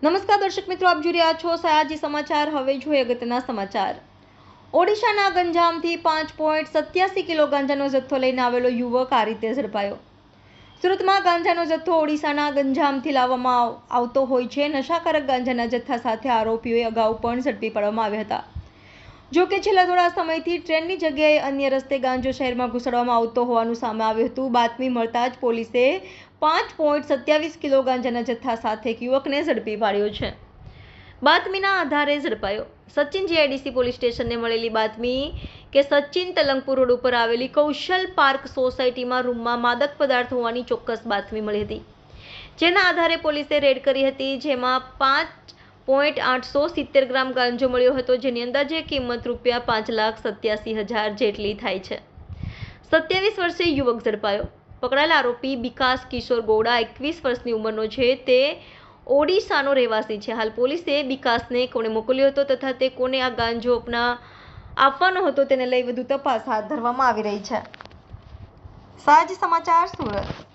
નમસ્કાર દર્શક મિત્રો, આપ જોઈ રહ્યા છો સયાજી સમાચાર। હવે જોઈએ અગત્યના સમાચાર। ઓડિશાના ગંજામથી 5.87 કિલો ગાંજાનો જથ્થો લઈને આવેલો યુવક આ રીતે ઝડપાયો। સુરતમાં ગાંજાનો જથ્થો ઓડિશાના ગંજામથી લાવવામાં આવતો હોય છે। નશાકારક ગાંજાના જથ્થા સાથે આરોપીઓએ અગાઉ પણ ઝડપી પાડવામાં આવ્યા હતા। જો કે છેલ્લા થોડા સમયથી ટ્રેનની જગ્યાએ અન્ય રસ્તે ગાંજો શહેરમાં ઘુસાડવામાં આવતો હોવાનું સામે આવ્યું હતું। બાતમી મળતા જ પોલીસે 5.27 કિલો ગાંજાના જથ્થા સાથે એક યુવકને ઝડપી પાડ્યો છે। બાતમીના આધારે ઝડપાયો। સચિન જીઆઈડીસી પોલીસ સ્ટેશનને મળેલી બાતમી કે સચિન તલંગપુર રોડ ઉપર આવેલી કૌશલ પાર્ક સોસાયટીમાં રૂમમાં માદક પદાર્થ હોવાની ચોક્કસ બાતમી મળી હતી, જેના આધારે પોલીસે રેડ કરી હતી, જેમાં 5.870 ગ્રામ ગાંજો મળ્યો હતો, જેની અંદાજે કિંમત ₹5,87,000 જેટલી થાય છે। 27 વર્ષીય યુવક ઝડપાયો। પકડાયેલા આરોપી વિકાસ કિશોર ગૌડા 21 વર્ષની ઉંમરનો છે। તે ઓડિશાનો રહેવાસી છે। હાલ પોલીસે વિકાસને કોણે મોકલ્યો હતો તથા તે કોને આ ગાંજો આપવાનો હતો તેને લઈ વધુ તપાસ હાથ ધરવામાં આવી રહી છે। સાજ સમાચાર, સુરત।